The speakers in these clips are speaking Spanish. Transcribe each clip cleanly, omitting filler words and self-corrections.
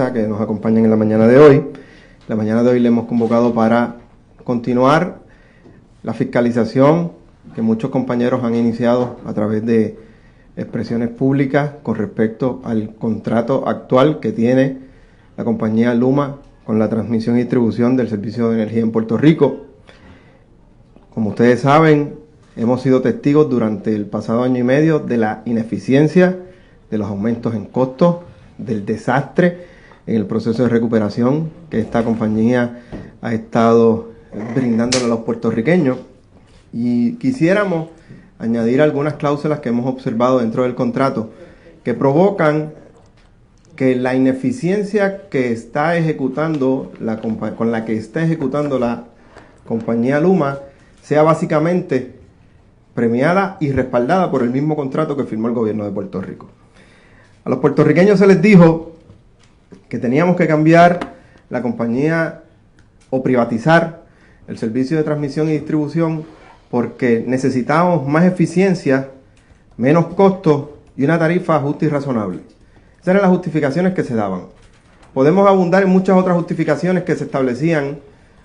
mesa que nos acompañan en la mañana de hoy. La mañana de hoy le hemos convocado para continuar la fiscalización que muchos compañeros han iniciado a través de expresiones públicas con respecto al contrato actual que tiene la compañía Luma con la transmisión y distribución del servicio de energía en Puerto Rico. Como ustedes saben, hemos sido testigos durante el pasado año y medio de la ineficiencia, de los aumentos en costos, del desastre en el proceso de recuperación que esta compañía ha estado brindándole a los puertorriqueños. Y quisiéramos añadir algunas cláusulas que hemos observado dentro del contrato que provocan que la ineficiencia que está ejecutando con la que está ejecutando la compañía Luma sea básicamente premiada y respaldada por el mismo contrato que firmó el gobierno de Puerto Rico. A los puertorriqueños se les dijo que teníamos que cambiar la compañía o privatizar el servicio de transmisión y distribución porque necesitábamos más eficiencia, menos costos y una tarifa justa y razonable. Esas eran las justificaciones que se daban. Podemos abundar en muchas otras justificaciones que se establecían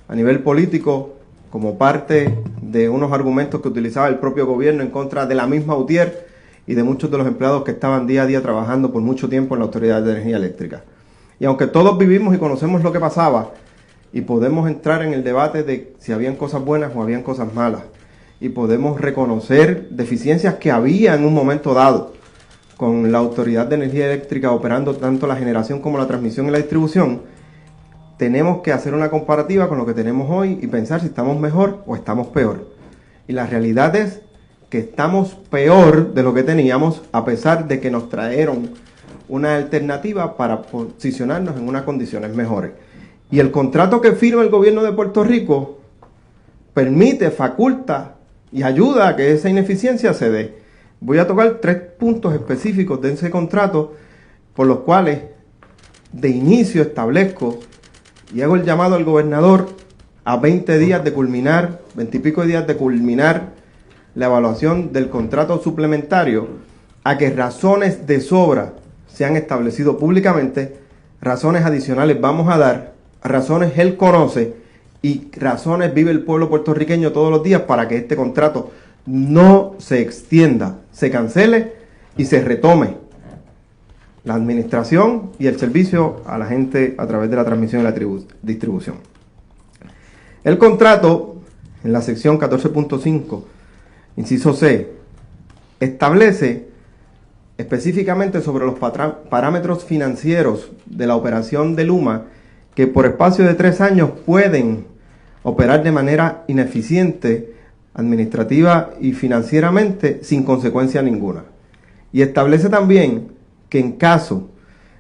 a nivel político como parte de unos argumentos que utilizaba el propio gobierno en contra de la misma UTIER y de muchos de los empleados que estaban día a día trabajando por mucho tiempo en la Autoridad de Energía Eléctrica. Y aunque todos vivimos y conocemos lo que pasaba, y podemos entrar en el debate de si habían cosas buenas o habían cosas malas, y podemos reconocer deficiencias que había en un momento dado con la Autoridad de Energía Eléctrica operando tanto la generación como la transmisión y la distribución, tenemos que hacer una comparativa con lo que tenemos hoy y pensar si estamos mejor o estamos peor. Y la realidad es que estamos peor de lo que teníamos, a pesar de que nos trajeron una alternativa para posicionarnos en unas condiciones mejores. Y el contrato que firma el gobierno de Puerto Rico permite, faculta y ayuda a que esa ineficiencia se dé. Voy a tocar 3 puntos específicos de ese contrato por los cuales de inicio establezco y hago el llamado al gobernador a 20 días de culminar, 20 y pico días de culminar la evaluación del contrato suplementario, a que razones de sobra se han establecido públicamente, razones adicionales vamos a dar, razones él conoce y razones vive el pueblo puertorriqueño todos los días para que este contrato no se extienda, se cancele y se retome la administración y el servicio a la gente a través de la transmisión y la distribución. El contrato, en la sección 14.5, inciso C, establece específicamente sobre los parámetros financieros de la operación de Luma que por espacio de 3 años pueden operar de manera ineficiente, administrativa y financieramente sin consecuencia ninguna. Y establece también que en caso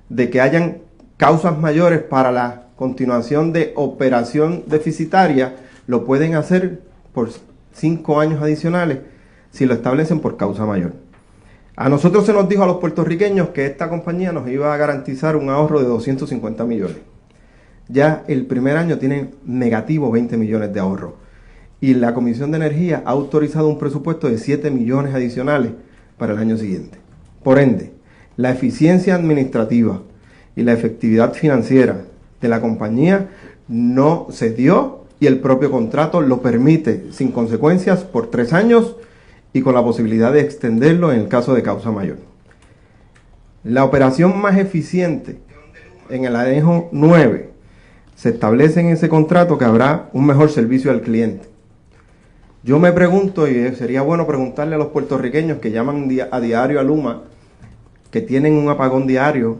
de que hayan causas mayores para la continuación de operación deficitaria, lo pueden hacer por 5 años adicionales si lo establecen por causa mayor. A nosotros se nos dijo a los puertorriqueños que esta compañía nos iba a garantizar un ahorro de 250 millones. Ya el primer año tienen negativo 20 millones de ahorro. Y la Comisión de Energía ha autorizado un presupuesto de 7 millones adicionales para el año siguiente. Por ende, la eficiencia administrativa y la efectividad financiera de la compañía no se dio y el propio contrato lo permite sin consecuencias por 3 años y con la posibilidad de extenderlo en el caso de causa mayor. La operación más eficiente en el anejo 9 se establece en ese contrato que habrá un mejor servicio al cliente. Yo me pregunto, y sería bueno preguntarle a los puertorriqueños que llaman a diario a Luma, que tienen un apagón diario,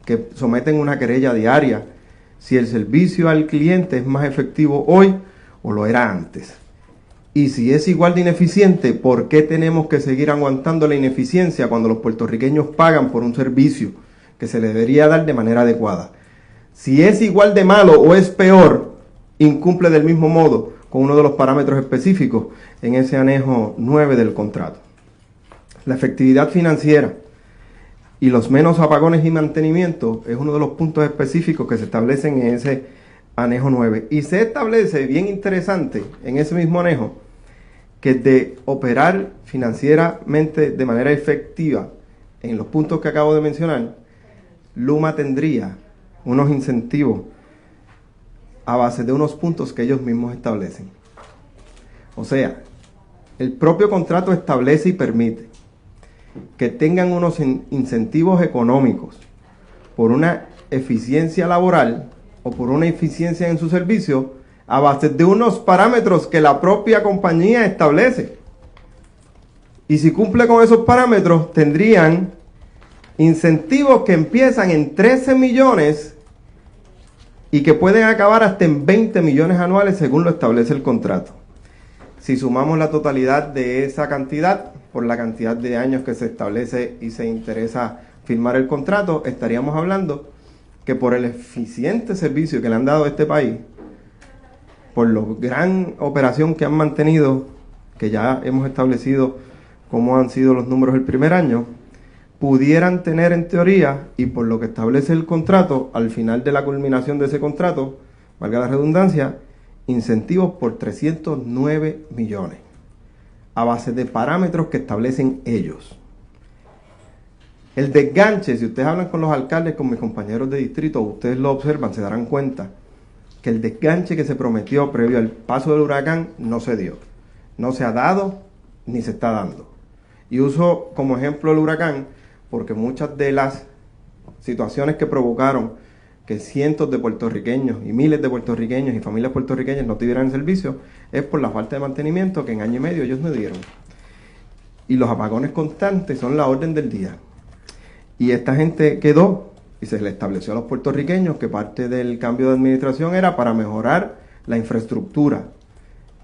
que someten una querella diaria, si el servicio al cliente es más efectivo hoy o lo era antes. Y si es igual de ineficiente, ¿por qué tenemos que seguir aguantando la ineficiencia cuando los puertorriqueños pagan por un servicio que se les debería dar de manera adecuada? Si es igual de malo o es peor, incumple del mismo modo con uno de los parámetros específicos en ese anejo 9 del contrato. La efectividad financiera y los menos apagones y mantenimiento es uno de los puntos específicos que se establecen en ese anejo 9. Y se establece, bien interesante, en ese mismo anejo, que de operar financieramente de manera efectiva en los puntos que acabo de mencionar, Luma tendría unos incentivos a base de unos puntos que ellos mismos establecen. O sea, el propio contrato establece y permite que tengan unos incentivos económicos por una eficiencia laboral o por una eficiencia en su servicio a base de unos parámetros que la propia compañía establece. Y si cumple con esos parámetros, tendrían incentivos que empiezan en 13 millones y que pueden acabar hasta en 20 millones anuales según lo establece el contrato. Si sumamos la totalidad de esa cantidad por la cantidad de años que se establece y se interesa firmar el contrato, estaríamos hablando que por el eficiente servicio que le han dado a este país, por la gran operación que han mantenido, que ya hemos establecido cómo han sido los números el primer año, pudieran tener en teoría, y por lo que establece el contrato, al final de la culminación de ese contrato, valga la redundancia, incentivos por 309 millones, a base de parámetros que establecen ellos. El desganche, si ustedes hablan con los alcaldes, con mis compañeros de distrito, ustedes lo observan, se darán cuenta que el desganche que se prometió previo al paso del huracán no se dio, no se ha dado ni se está dando. Y uso como ejemplo el huracán porque muchas de las situaciones que provocaron que cientos de puertorriqueños y miles de puertorriqueños y familias puertorriqueñas no tuvieran servicio es por la falta de mantenimiento que en año y medio ellos no dieron. Y los apagones constantes son la orden del día. Y esta gente quedó y se le estableció a los puertorriqueños que parte del cambio de administración era para mejorar la infraestructura.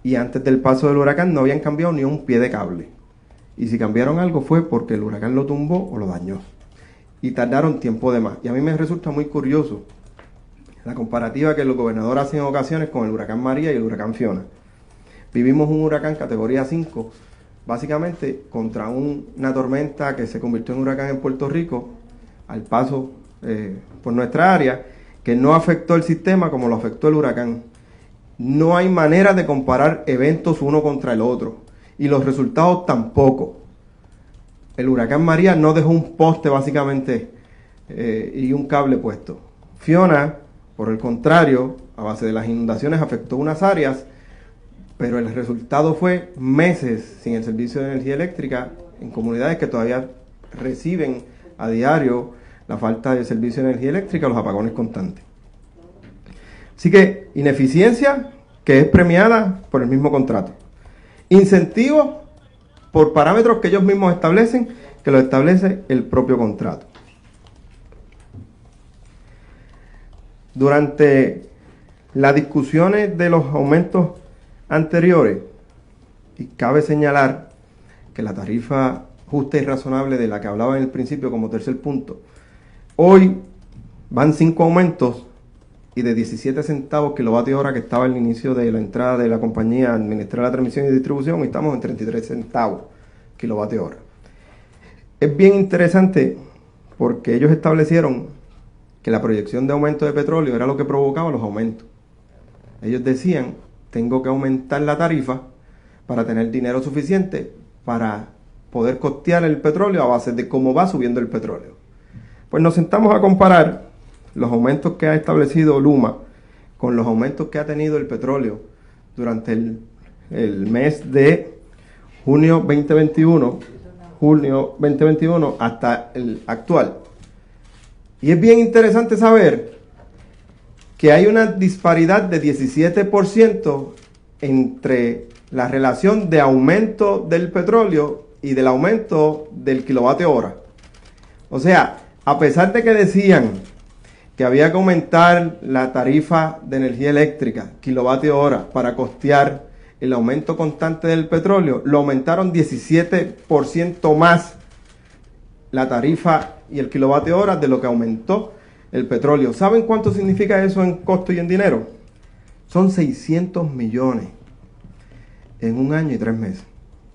Y antes del paso del huracán no habían cambiado ni un pie de cable. Y si cambiaron algo fue porque el huracán lo tumbó o lo dañó. Y tardaron tiempo de más. Y a mí me resulta muy curioso la comparativa que el gobernador hace en ocasiones con el huracán María y el huracán Fiona. Vivimos un huracán categoría 5, básicamente contra una tormenta que se convirtió en huracán en Puerto Rico, al paso por nuestra área, que no afectó el sistema como lo afectó el huracán. No hay manera de comparar eventos uno contra el otro, y los resultados tampoco. El huracán María no dejó un poste básicamente y un cable puesto. Fiona, por el contrario, a base de las inundaciones afectó unas áreas, pero el resultado fue meses sin el servicio de energía eléctrica en comunidades que todavía reciben a diario la falta de servicio de energía eléctrica, los apagones constantes. Así que ineficiencia que es premiada por el mismo contrato. Incentivos por parámetros que ellos mismos establecen, que lo establece el propio contrato. Durante las discusiones de los aumentos anteriores, y cabe señalar que la tarifa justa y razonable de la que hablaba en el principio como tercer punto, hoy van 5 aumentos y de 17 centavos kilovatio hora que estaba al inicio de la entrada de la compañía a administrar la transmisión y distribución, y estamos en 33 centavos kilovatio hora. Es bien interesante porque ellos establecieron que la proyección de aumento de petróleo era lo que provocaba los aumentos. Ellos decían, tengo que aumentar la tarifa para tener dinero suficiente para poder costear el petróleo a base de cómo va subiendo el petróleo. Pues nos sentamos a comparar los aumentos que ha establecido Luma con los aumentos que ha tenido el petróleo durante el mes de junio 2021 hasta el actual. Y es bien interesante saber que hay una disparidad de 17% entre la relación de aumento del petróleo y del aumento del kilovatio hora. O sea, a pesar de que decían que había que aumentar la tarifa de energía eléctrica, kilovatio hora, para costear el aumento constante del petróleo, lo aumentaron 17% más la tarifa y el kilovatio hora de lo que aumentó el petróleo. ¿Saben cuánto significa eso en costo y en dinero? Son 600 millones en 1 año y 3 meses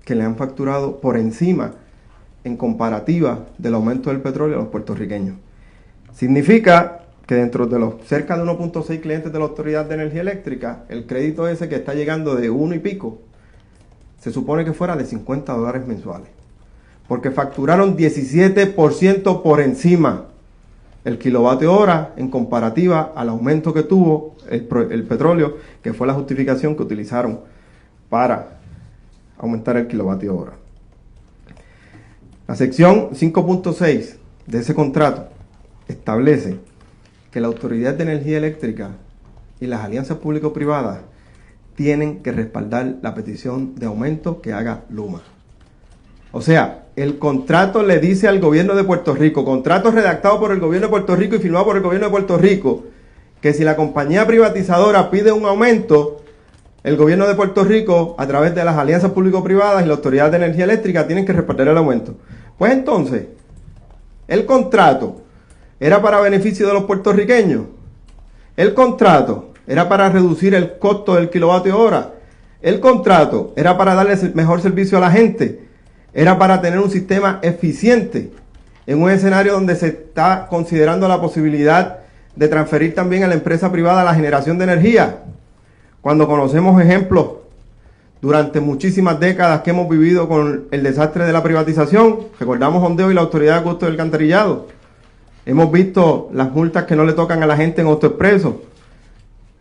que le han facturado por encima en comparativa del aumento del petróleo a los puertorriqueños. Significa que dentro de los cerca de 1.6 clientes de la Autoridad de Energía Eléctrica, el crédito ese que está llegando de 1 y pico, se supone que fuera de $50 mensuales. Porque facturaron 17% por encima el kilovatio hora en comparativa al aumento que tuvo el petróleo, que fue la justificación que utilizaron para aumentar el kilovatio hora. La sección 5.6 de ese contrato establece que la Autoridad de Energía Eléctrica y las alianzas público-privadas tienen que respaldar la petición de aumento que haga Luma. O sea, el contrato le dice al gobierno de Puerto Rico, contrato redactado por el gobierno de Puerto Rico y firmado por el gobierno de Puerto Rico, que si la compañía privatizadora pide un aumento, el gobierno de Puerto Rico, a través de las alianzas público-privadas y la Autoridad de Energía Eléctrica, tienen que respaldar el aumento. Pues entonces, el contrato era para beneficio de los puertorriqueños. El contrato era para reducir el costo del kilovatio hora. El contrato era para darle mejor servicio a la gente. Era para tener un sistema eficiente en un escenario donde se está considerando la posibilidad de transferir también a la empresa privada la generación de energía. Cuando conocemos ejemplos durante muchísimas décadas que hemos vivido con el desastre de la privatización, recordamos Ondeo y la Autoridad de Acueductos del Alcantarillado. Hemos visto las multas que no le tocan a la gente en autoexpreso.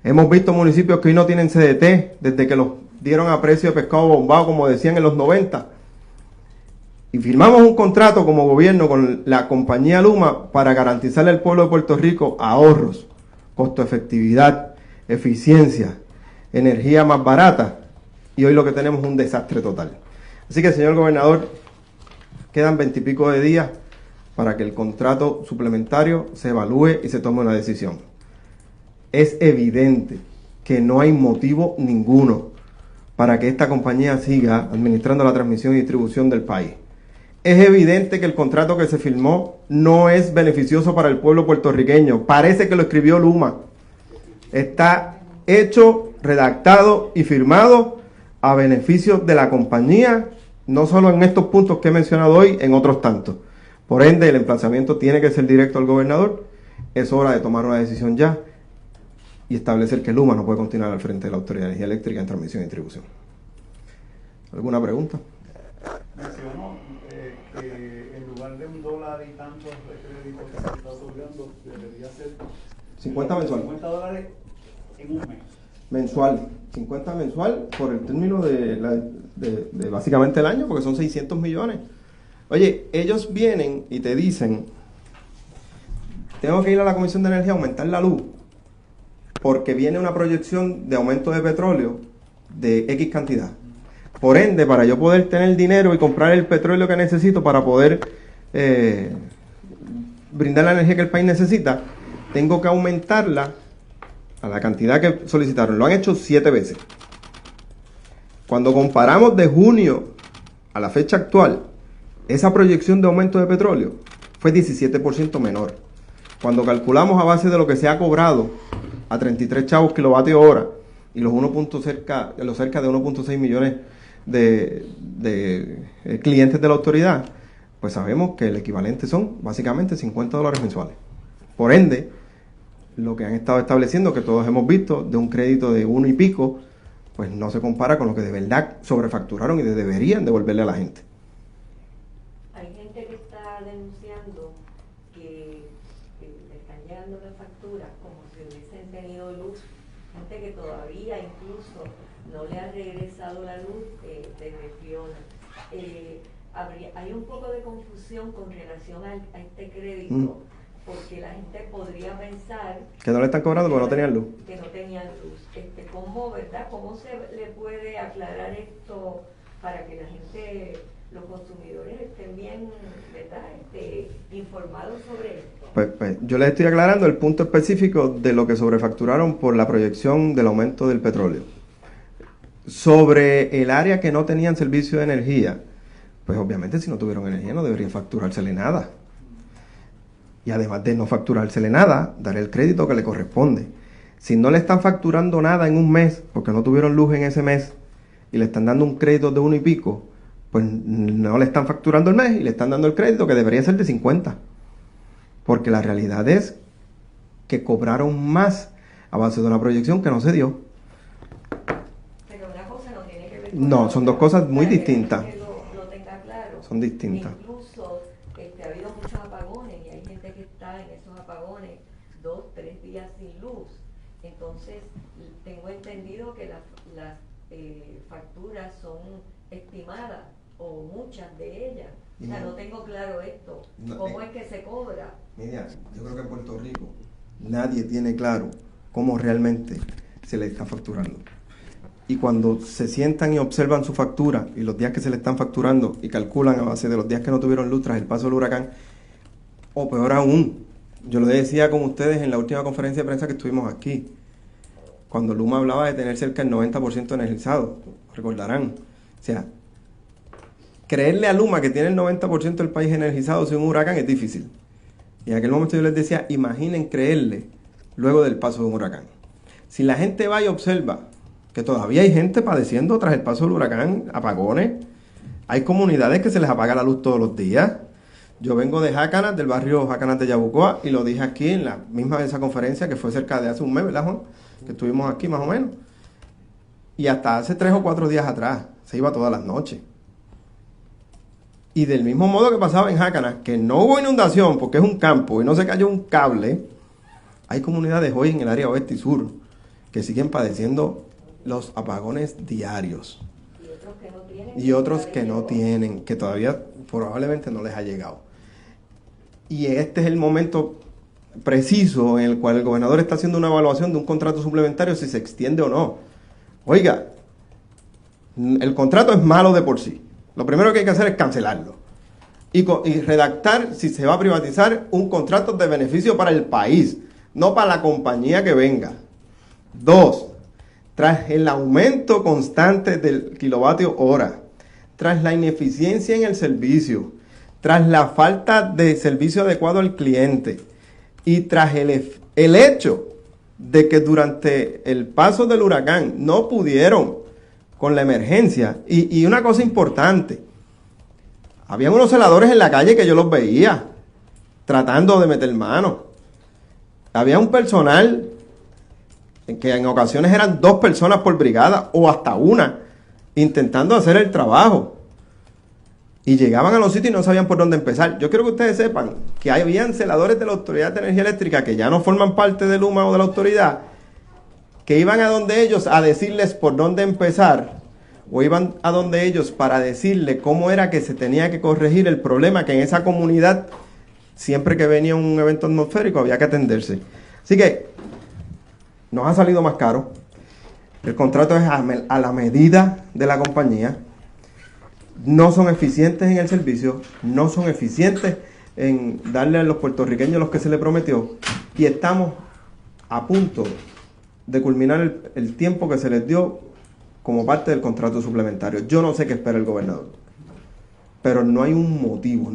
Hemos visto municipios que hoy no tienen CDT desde que los dieron a precio de pescado bombado, como decían en los 90. Y firmamos un contrato como gobierno con la compañía Luma para garantizarle al pueblo de Puerto Rico ahorros, costo efectividad, eficiencia, energía más barata. Y hoy lo que tenemos es un desastre total. Así que, señor gobernador, quedan 20 y pico de días para que el contrato suplementario se evalúe y se tome una decisión. Es evidente que no hay motivo ninguno para que esta compañía siga administrando la transmisión y distribución del país. Es evidente que el contrato que se firmó no es beneficioso para el pueblo puertorriqueño. Parece que lo escribió Luma. Está hecho, redactado y firmado a beneficio de la compañía, no solo en estos puntos que he mencionado hoy, en otros tantos. Por ende, el emplazamiento tiene que ser directo al gobernador. Es hora de tomar una decisión ya y establecer que Luma no puede continuar al frente de la Autoridad de Energía Eléctrica en transmisión y distribución. ¿Alguna pregunta? Mencionó que en lugar de $1 y tantos de crédito que se está otorgando, debería ser 50 mensual. $50 en un mes. Mensual, 50 mensual por el término de básicamente el año, porque son 600 millones. Oye, ellos vienen y te dicen, tengo que ir a la Comisión de Energía a aumentar la luz, porque viene una proyección de aumento de petróleo de X cantidad. Por ende, para yo poder tener dinero y comprar el petróleo que necesito para poder brindar la energía que el país necesita, tengo que aumentarla a la cantidad que solicitaron. Lo han hecho 7 veces. Cuando comparamos de junio a la fecha actual, esa proyección de aumento de petróleo fue 17% menor. Cuando calculamos a base de lo que se ha cobrado a 33 chavos kilovatio hora y los cerca de 1.6 millones de clientes de la autoridad, pues sabemos que el equivalente son básicamente $50 mensuales. Por ende, lo que han estado estableciendo, que todos hemos visto, de un crédito de 1 y pico, pues no se compara con lo que de verdad sobrefacturaron y deberían devolverle a la gente. Hay gente que está denunciando que le están llegando las facturas como si hubiesen tenido luz, gente que todavía incluso no le ha regresado la luz desde Fiona. Hay un poco de confusión con relación a este crédito, porque la gente podría pensar que no le están cobrando porque no tenían luz. Que no tenían luz. ¿Cómo, verdad? ¿Cómo se le puede aclarar esto para que la gente, los consumidores estén bien, verdad, informados sobre esto? Pues yo les estoy aclarando el punto específico de lo que sobrefacturaron por la proyección del aumento del petróleo. Sobre el área que no tenían servicio de energía, pues obviamente si no tuvieron energía no debería facturársele nada. Y además de no facturársele nada, dar el crédito que le corresponde. Si no le están facturando nada en un mes, porque no tuvieron luz en ese mes, y le están dando un crédito de 1 y pico, pues no le están facturando el mes y le están dando el crédito que debería ser de 50. Porque la realidad es que cobraron más a base de una proyección que no se dio. Pero una cosa no tiene que ver con No, son dos cosas muy distintas. Que lo tenga claro. Son distintas. Incluso ha habido muchos apagones y hay gente que está en esos apagones días sin luz. Entonces, tengo entendido que las facturas son estimadas, o muchas de ellas. O sea, no tengo claro esto. ¿Cómo es que se cobra? Mira, yo creo que en Puerto Rico nadie tiene claro cómo realmente se le está facturando. Y cuando se sientan y observan su factura y los días que se le están facturando y calculan a base de los días que no tuvieron luz tras el paso del huracán, o peor aún, yo lo decía con ustedes en la última conferencia de prensa que estuvimos aquí, cuando Luma hablaba de tener cerca del 90% energizado, recordarán. O sea, creerle a Luma que tiene el 90% del país energizado sin un huracán es difícil. Y en aquel momento yo les decía, imaginen creerle luego del paso de un huracán. Si la gente va y observa que todavía hay gente padeciendo tras el paso del huracán, apagones, hay comunidades que se les apaga la luz todos los días. Yo vengo de Jácanas, del barrio Jácanas de Yabucoa, y lo dije aquí en la misma de esa conferencia que fue cerca de hace un mes, ¿verdad, Juan? Que estuvimos aquí más o menos. Y hasta hace 3 o 4 días atrás, se iba todas las noches. Y del mismo modo que pasaba en Jácanas, que no hubo inundación porque es un campo y no se cayó un cable, hay comunidades hoy en el área oeste y sur que siguen padeciendo los apagones diarios. Y otros que no tienen, que todavía probablemente no les ha llegado. Y este es el momento preciso en el cual el gobernador está haciendo una evaluación de un contrato suplementario, si se extiende o no. Oiga, el contrato es malo de por sí. Lo primero que hay que hacer es cancelarlo y redactar, si se va a privatizar, un contrato de beneficio para el país, no para la compañía que venga. 2, tras el aumento constante del kilovatio hora, tras la ineficiencia en el servicio, tras la falta de servicio adecuado al cliente y tras el hecho de que durante el paso del huracán no pudieron con la emergencia, y una cosa importante, habían unos celadores en la calle que yo los veía tratando de meter mano. Había un personal que en ocasiones eran 2 personas por brigada o hasta una intentando hacer el trabajo, y llegaban a los sitios y no sabían por dónde empezar. Yo quiero que ustedes sepan que habían celadores de la Autoridad de Energía Eléctrica que ya no forman parte de Luma o de la autoridad, que iban a donde ellos a decirles por dónde empezar, o iban a donde ellos para decirle cómo era que se tenía que corregir el problema que en esa comunidad, siempre que venía un evento atmosférico, había que atenderse. Así que nos ha salido más caro. El contrato es a la medida de la compañía. No son eficientes en el servicio, no son eficientes en darle a los puertorriqueños lo que se les prometió, y estamos a punto de culminar el tiempo que se les dio como parte del contrato suplementario. Yo no sé qué espera el gobernador, pero no hay un motivo.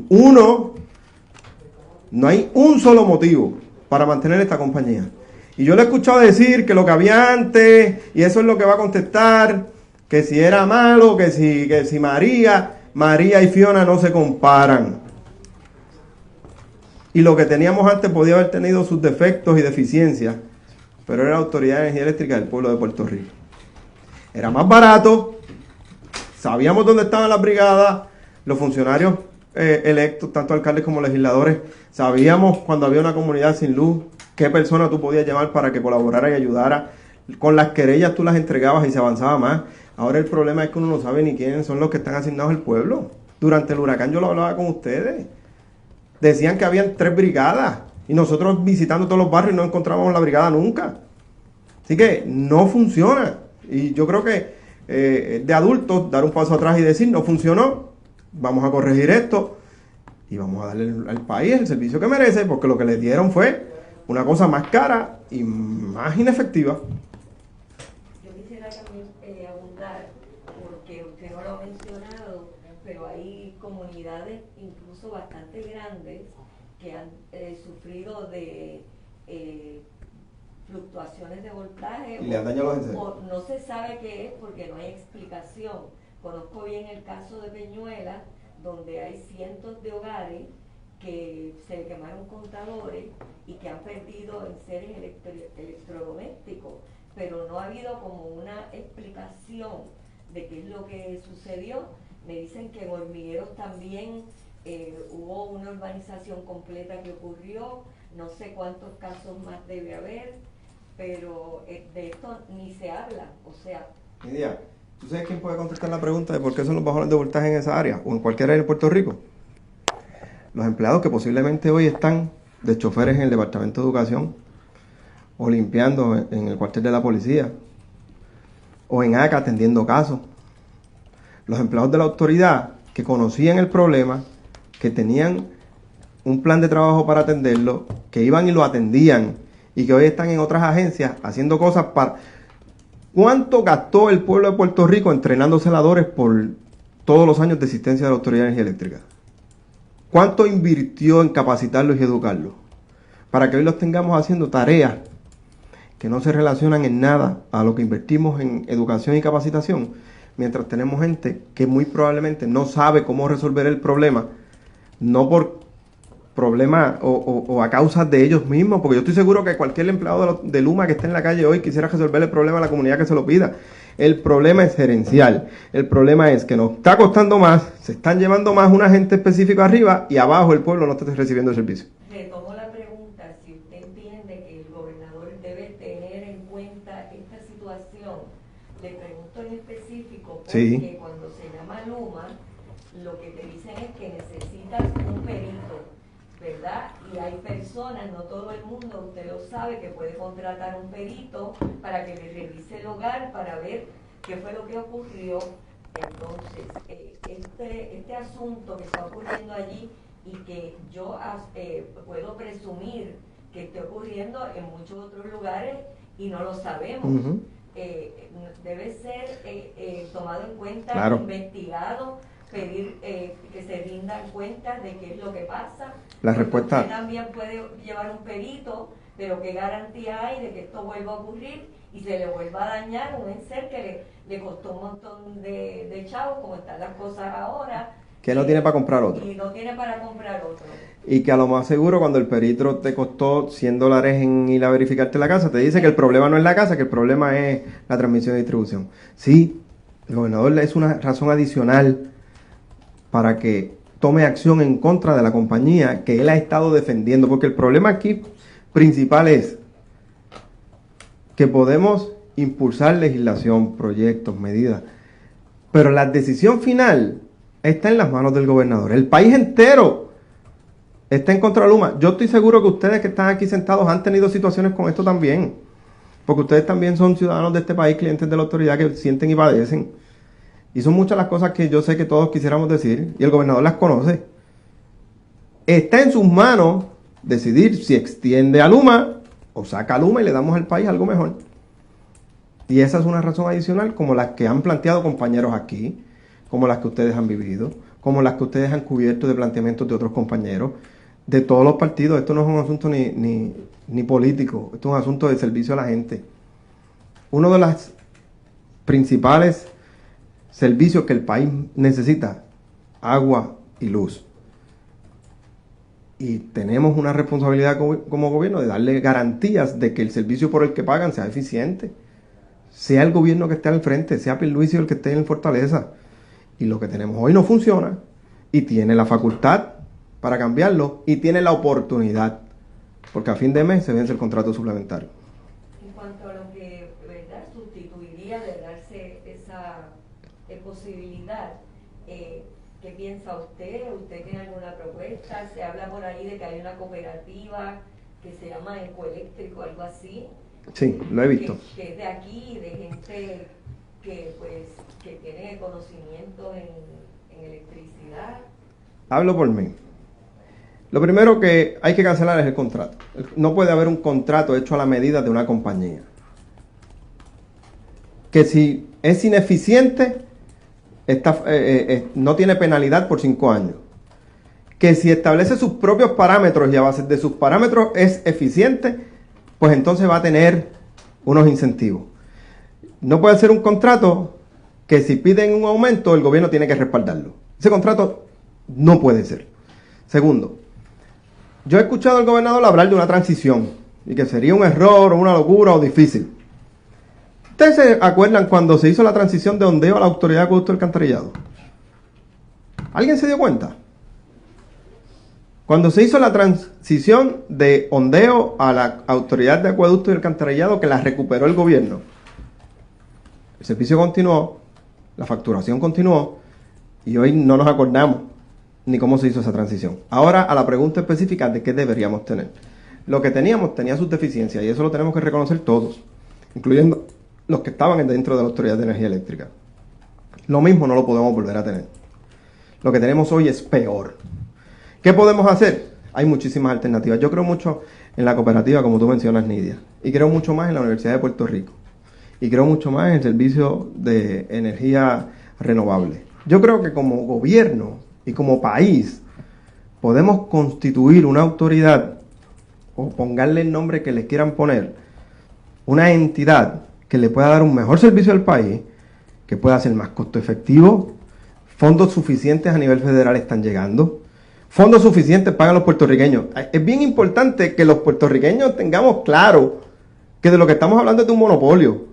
No hay un solo motivo para mantener esta compañía. Y yo le he escuchado decir que lo que había antes, y eso es lo que va a contestar, que si era malo, que si María y Fiona no se comparan. Y lo que teníamos antes podía haber tenido sus defectos y deficiencias, pero era la Autoridad de Energía Eléctrica del pueblo de Puerto Rico. Era más barato, sabíamos dónde estaban las brigadas, los funcionarios electos, tanto alcaldes como legisladores, sabíamos cuando había una comunidad sin luz, qué persona tú podías llamar para que colaborara y ayudara. Con las querellas tú las entregabas y se avanzaba más. Ahora el problema es que uno no sabe ni quiénes son los que están asignados al pueblo. Durante el huracán yo lo hablaba con ustedes. Decían que habían 3 brigadas y nosotros visitando todos los barrios no encontrábamos la brigada nunca. Así que no funciona. Y yo creo que de adultos dar un paso atrás y decir no funcionó, vamos a corregir esto y vamos a darle al país el servicio que merece, porque lo que le dieron fue una cosa más cara y más inefectiva. Yo quisiera también abundar, porque usted no lo ha mencionado, pero hay comunidades incluso bastante grandes que han sufrido de fluctuaciones de voltaje, y le han dañado los enseres. O no se sabe qué es porque no hay explicación. Conozco bien el caso de Peñuela, donde hay cientos de hogares que se le quemaron contadores y que han perdido enseres electrodomésticos, pero no ha habido como una explicación de qué es lo que sucedió. Me dicen que en Hormigueros también hubo una urbanización completa que ocurrió, no sé cuántos casos más debe haber, pero de esto ni se habla, o sea... Nidia, ¿tú sabes quién puede contestar la pregunta de por qué son los bajones de voltaje en esa área o en cualquier área de Puerto Rico? Los empleados que posiblemente hoy están de choferes en el Departamento de Educación o limpiando en el cuartel de la policía o en ACA atendiendo casos. Los empleados de la autoridad que conocían el problema, que tenían un plan de trabajo para atenderlo, que iban y lo atendían y que hoy están en otras agencias haciendo cosas para... ¿Cuánto gastó el pueblo de Puerto Rico entrenando celadores por todos los años de existencia de la Autoridad de Energía Eléctrica? ¿Cuánto invirtió en capacitarlos y educarlos? Para que hoy los tengamos haciendo tareas que no se relacionan en nada a lo que invertimos en educación y capacitación, mientras tenemos gente que muy probablemente no sabe cómo resolver el problema, no por problemas o a causa de ellos mismos, porque yo estoy seguro que cualquier empleado de Luma que esté en la calle hoy quisiera resolver el problema a la comunidad que se lo pida. El problema es gerencial, el problema es que nos está costando más, se están llevando más una gente específica arriba y abajo el pueblo no está recibiendo el servicio. Retomo la pregunta, si usted entiende que el gobernador debe tener en cuenta esta situación, le pregunto en específico, porque sí, cuando se llama Luma, lo que te dicen es que necesitas un perito, ¿verdad? Y hay personas, no todo el mundo, usted lo sabe, que puede contratar un perito para que le revise el hogar, para ver qué fue lo que ocurrió. Entonces, este asunto que está ocurriendo allí y que yo puedo presumir que esté ocurriendo en muchos otros lugares y no lo sabemos, debe ser tomado en cuenta, claro, investigado, pedir que se rindan cuentas de qué es lo que pasa. La respuesta... Usted también puede llevar un perito, pero qué garantía hay de que esto vuelva a ocurrir y se le vuelva a dañar un enser que le costó un montón de chavos, como están las cosas ahora. Que no tiene para comprar otro. Y no tiene para comprar otro. Y que a lo más seguro cuando el perito te costó $100 en ir a verificarte la casa, te dice que el problema no es la casa, que el problema es la transmisión y distribución. Sí, el gobernador es una razón adicional para que tome acción en contra de la compañía que él ha estado defendiendo, porque el problema aquí principal es que podemos impulsar legislación, proyectos, medidas, pero la decisión final está en las manos del gobernador. El país entero está en contra de Luma. Yo estoy seguro que ustedes que están aquí sentados han tenido situaciones con esto también, porque ustedes también son ciudadanos de este país, clientes de la autoridad que sienten y padecen. Y son muchas las cosas que yo sé que todos quisiéramos decir, y el gobernador las conoce. Está en sus manos decidir si extiende a Luma o saca a Luma y le damos al país algo mejor. Y esa es una razón adicional, como las que han planteado compañeros aquí, como las que ustedes han vivido, como las que ustedes han cubierto de planteamientos de otros compañeros, de todos los partidos. Esto no es un asunto ni político, esto es un asunto de servicio a la gente. Uno de los principales servicios que el país necesita, agua y luz. Y tenemos una responsabilidad como gobierno de darle garantías de que el servicio por el que pagan sea eficiente. Sea el gobierno que esté al frente, sea Pierluisi el que esté en Fortaleza. Y lo que tenemos hoy no funciona. Y tiene la facultad para cambiarlo. Y tiene la oportunidad. Porque a fin de mes se vence el contrato suplementario. En cuanto a lo que, ¿verdad?, sustituiría de darse esa posibilidad, ¿qué piensa usted? ¿Usted tiene alguna propuesta? Se habla por ahí de que hay una cooperativa que se llama Ecoeléctrico, algo así. Sí, lo he visto. Que es de aquí, de gente que tiene conocimiento en electricidad. Hablo por mí. Lo primero que hay que cancelar es el contrato. No puede haber un contrato hecho a la medida de una compañía. Que si es ineficiente, no tiene penalidad por 5 años. Que si establece sus propios parámetros y a base de sus parámetros es eficiente, pues entonces va a tener unos incentivos. No puede ser un contrato que si piden un aumento, el gobierno tiene que respaldarlo. Ese contrato no puede ser. Segundo, yo he escuchado al gobernador hablar de una transición y que sería un error o una locura o difícil. ¿Ustedes se acuerdan cuando se hizo la transición de Ondeo a la Autoridad de Acueducto y Alcantarillado? ¿Alguien se dio cuenta? Cuando se hizo la transición de Ondeo a la Autoridad de Acueducto y Alcantarillado, que la recuperó el gobierno, el servicio continuó, la facturación continuó, y hoy no nos acordamos ni cómo se hizo esa transición. Ahora, a la pregunta específica de qué deberíamos tener. Lo que teníamos tenía sus deficiencias, y eso lo tenemos que reconocer todos, incluyendo los que estaban dentro de la Autoridad de Energía Eléctrica. Lo mismo no lo podemos volver a tener. Lo que tenemos hoy es peor. ¿Qué podemos hacer? Hay muchísimas alternativas. Yo creo mucho en la cooperativa, como tú mencionas, Nidia, y creo mucho más en la Universidad de Puerto Rico, y creo mucho más en el servicio de energía renovable. Yo creo que como gobierno y como país podemos constituir una autoridad, o pongarle el nombre que les quieran poner, una entidad que le pueda dar un mejor servicio al país, que pueda ser más costo efectivo. Fondos suficientes a nivel federal están llegando. Fondos suficientes pagan los puertorriqueños. Es bien importante que los puertorriqueños tengamos claro que de lo que estamos hablando es de un monopolio.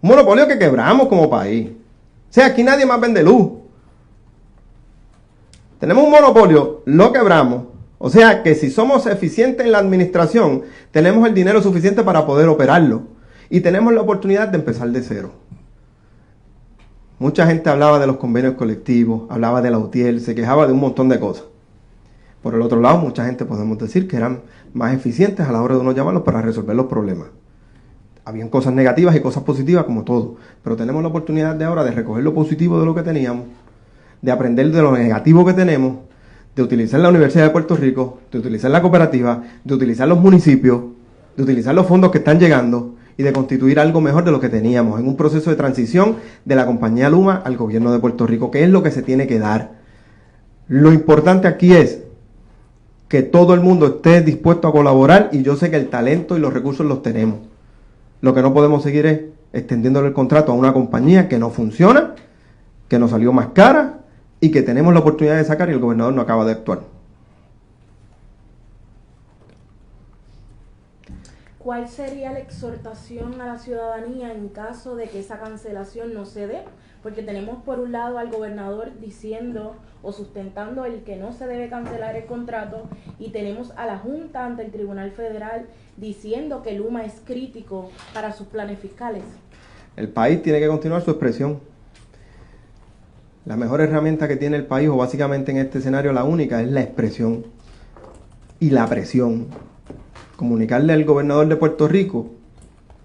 Un monopolio que quebramos como país. O sea, aquí nadie más vende luz. Tenemos un monopolio, lo quebramos. O sea que si somos eficientes en la administración, tenemos el dinero suficiente para poder operarlo. Y tenemos la oportunidad de empezar de cero. Mucha gente hablaba de los convenios colectivos, hablaba de la UTIEL, se quejaba de un montón de cosas. Por el otro lado, mucha gente podemos decir que eran más eficientes a la hora de uno llamarlos para resolver los problemas. Habían cosas negativas y cosas positivas como todo, pero tenemos la oportunidad de ahora de recoger lo positivo de lo que teníamos, de aprender de lo negativo que tenemos, de utilizar la Universidad de Puerto Rico, de utilizar la cooperativa, de utilizar los municipios, de utilizar los fondos que están llegando y de constituir algo mejor de lo que teníamos en un proceso de transición de la compañía Luma al gobierno de Puerto Rico, que es lo que se tiene que dar. Lo importante aquí es que todo el mundo esté dispuesto a colaborar, y yo sé que el talento y los recursos los tenemos. Lo que no podemos seguir es extendiéndole el contrato a una compañía que no funciona, que nos salió más cara y que tenemos la oportunidad de sacar y el gobernador no acaba de actuar. ¿Cuál sería la exhortación a la ciudadanía en caso de que esa cancelación no se dé? Porque tenemos por un lado al gobernador diciendo o sustentando el que no se debe cancelar el contrato, y tenemos a la Junta ante el Tribunal Federal diciendo que Luma es crítico para sus planes fiscales. El país tiene que continuar su expresión. La mejor herramienta que tiene el país, o básicamente en este escenario la única, es la expresión y la presión. Comunicarle al gobernador de Puerto Rico,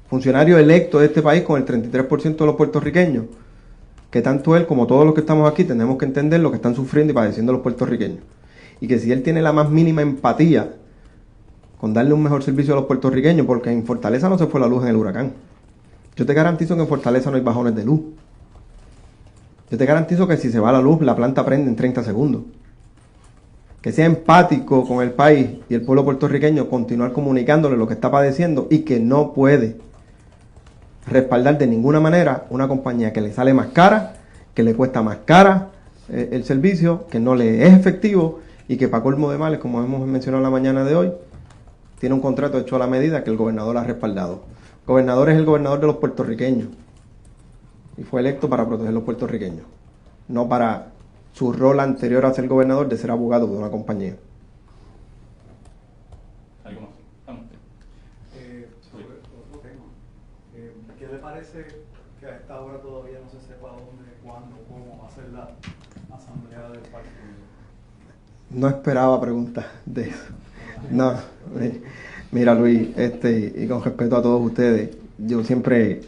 funcionario electo de este país con el 33% de los puertorriqueños, que tanto él como todos los que estamos aquí tenemos que entender lo que están sufriendo y padeciendo los puertorriqueños. Y que si él tiene la más mínima empatía con darle un mejor servicio a los puertorriqueños, porque en Fortaleza no se fue la luz en el huracán. Yo te garantizo que en Fortaleza no hay bajones de luz. Yo te garantizo que si se va la luz, la planta prende en 30 segundos. Que sea empático con el país y el pueblo puertorriqueño, continuar comunicándole lo que está padeciendo, y que no puede respaldar de ninguna manera una compañía que le sale más cara, que le cuesta más cara el servicio, que no le es efectivo, y que para colmo de males, como hemos mencionado la mañana de hoy, tiene un contrato hecho a la medida que el gobernador ha respaldado. El gobernador es el gobernador de los puertorriqueños y fue electo para proteger a los puertorriqueños, no para su rol anterior a ser gobernador de ser abogado de una compañía. ¿Algo más? Vamos. Sobre otro tema, ¿qué le parece que a esta hora todavía no se sepa dónde, cuándo, cómo va a ser la asamblea del partido? No esperaba preguntas de eso. No, mira Luis, y con respeto a todos ustedes, yo siempre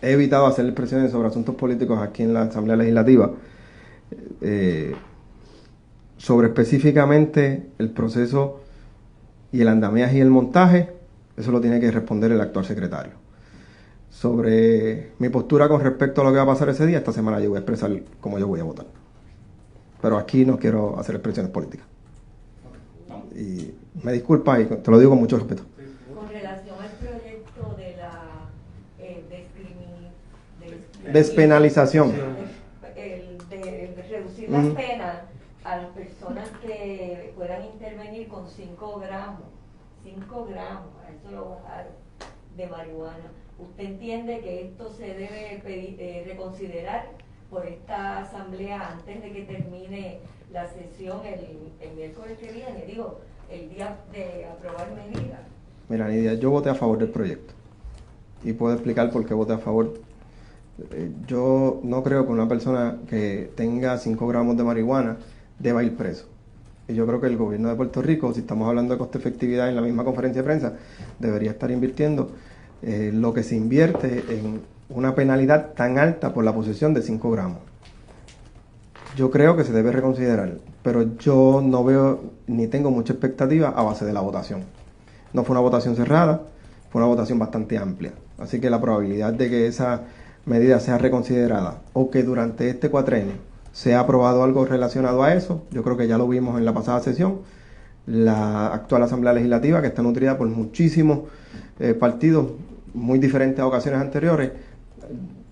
he evitado hacer expresiones sobre asuntos políticos aquí en la Asamblea Legislativa. Sobre específicamente el proceso y el andamiaje y el montaje, eso lo tiene que responder el actual secretario. Sobre mi postura con respecto a lo que va a pasar ese día, esta semana yo voy a expresar cómo yo voy a votar. Pero aquí no quiero hacer expresiones políticas. Y me disculpa y te lo digo con mucho respeto. Con relación al proyecto de la despenalización. De reducir las penas a las personas que puedan intervenir con 5 gramos, eso lo bajaron, de marihuana. ¿Usted entiende que esto se debe reconsiderar por esta asamblea antes de que termine la sesión el miércoles que viene, digo, el día de aprobar medidas? Mira, Nidia, yo voté a favor del proyecto y puedo explicar por qué voté a favor. Yo no creo que una persona que tenga 5 gramos de marihuana deba ir preso. Y yo creo que el gobierno de Puerto Rico, si estamos hablando de costo-efectividad en la misma conferencia de prensa, debería estar invirtiendo lo que se invierte en una penalidad tan alta por la posesión de 5 gramos. Yo creo que se debe reconsiderar, pero yo no veo ni tengo mucha expectativa a base de la votación. No fue una votación cerrada, fue una votación bastante amplia. Así que la probabilidad de que esa medida sea reconsiderada o que durante este cuatrenio sea aprobado algo relacionado a eso, yo creo que ya lo vimos en la pasada sesión. La actual Asamblea Legislativa, que está nutrida por muchísimos partidos muy diferentes a ocasiones anteriores,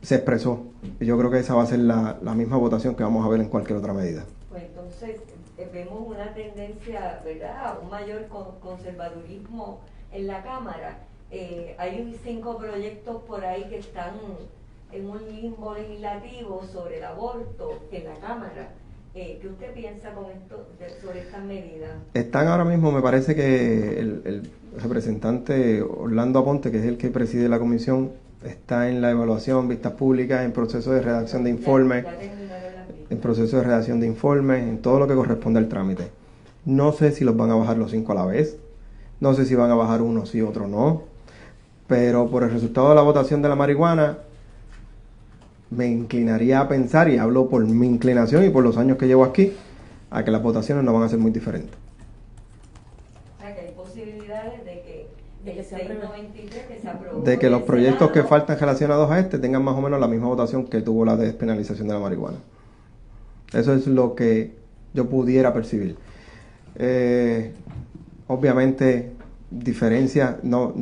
se expresó. Y yo creo que esa va a ser la misma votación que vamos a ver en cualquier otra medida. Pues entonces vemos una tendencia, ¿verdad?, a un mayor conservadurismo en la Cámara. Hay 5 proyectos por ahí que están en un limbo legislativo sobre el aborto en la Cámara. ¿Qué usted piensa con esto, sobre estas medidas? Están ahora mismo, me parece que el representante Orlando Aponte, que es el que preside la comisión, está en la evaluación, vistas públicas, en proceso de redacción de informes, en proceso de redacción de informes, en todo lo que corresponde al trámite. No sé si los van a bajar los 5 a la vez, no sé si van a bajar uno sí, otro no, pero por el resultado de la votación de la marihuana, me inclinaría a pensar, y hablo por mi inclinación y por los años que llevo aquí, a que las votaciones no van a ser muy diferentes. O sea, que hay posibilidades de que el 693 que se aprobó, de que los proyectos que Senado, faltan relacionados a este tengan más o menos la misma votación que tuvo la despenalización de la marihuana. Eso es lo que yo pudiera percibir. Obviamente, diferencia, no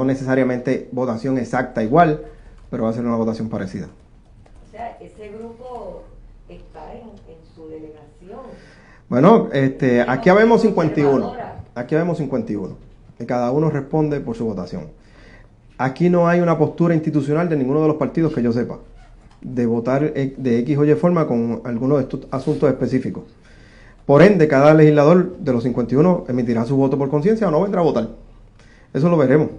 necesariamente votación exacta igual, pero va a ser una votación parecida. O sea, ese grupo está en su delegación. Bueno, aquí habemos 51. Aquí habemos 51. Y cada uno responde por su votación. Aquí no hay una postura institucional de ninguno de los partidos que yo sepa, de votar de X o Y forma con algunos de estos asuntos específicos. Por ende, cada legislador de los 51 emitirá su voto por conciencia o no vendrá a votar. Eso lo veremos.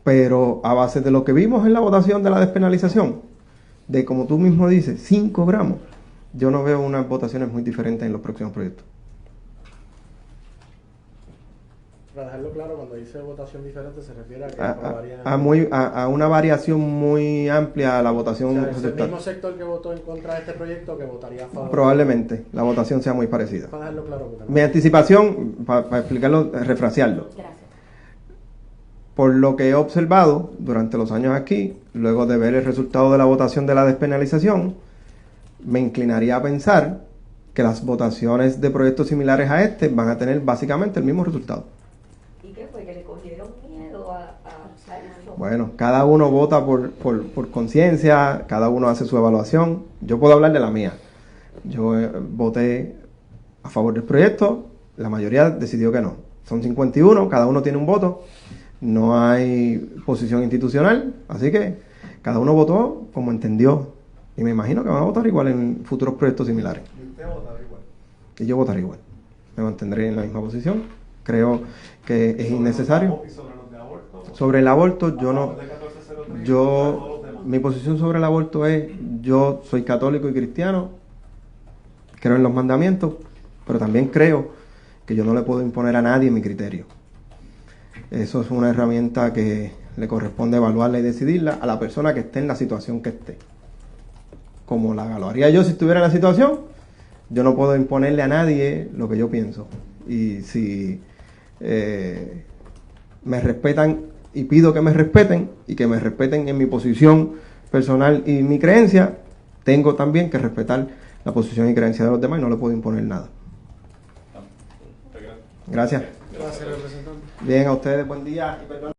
Pero a base de lo que vimos en la votación de la despenalización, de como tú mismo dices, 5 gramos, yo no veo unas votaciones muy diferentes en los próximos proyectos. Para dejarlo claro, cuando dice votación diferente se refiere a que a una variación muy amplia a la votación. O sea, es el mismo sector que votó en contra de este proyecto que votaría a favor. Probablemente la votación sea muy parecida. Para dejarlo claro. Mi anticipación, para explicarlo, refrasearlo. Gracias. Por lo que he observado durante los años aquí, luego de ver el resultado de la votación de la despenalización, me inclinaría a pensar que las votaciones de proyectos similares a este van a tener básicamente el mismo resultado. ¿Y qué fue? ¿Que le cogieron miedo a eso? Bueno, cada uno vota por conciencia, cada uno hace su evaluación. Yo puedo hablar de la mía. Yo voté a favor del proyecto, la mayoría decidió que no. Son 51, cada uno tiene un voto, no hay posición institucional, así que cada uno votó como entendió. Y me imagino que van a votar igual en futuros proyectos similares. ¿Y usted votará igual? Y yo votaré igual. Me mantendré en la misma posición. Creo que es innecesario. ¿Y sobre los de aborto? Sobre el aborto, yo no. De 1403, Yo, todos los demás. mi posición sobre el aborto es: yo soy católico y cristiano, creo en los mandamientos, pero también creo que yo no le puedo imponer a nadie mi criterio. Eso es una herramienta que le corresponde evaluarla y decidirla a la persona que esté en la situación que esté. Como la evaluaría yo si estuviera en la situación, yo no puedo imponerle a nadie lo que yo pienso. Y si me respetan, y pido que me respeten, y que me respeten en mi posición personal y mi creencia, tengo también que respetar la posición y creencia de los demás y no le puedo imponer nada. Gracias. Gracias, representante. Bien, a ustedes, buen día. Y perdón.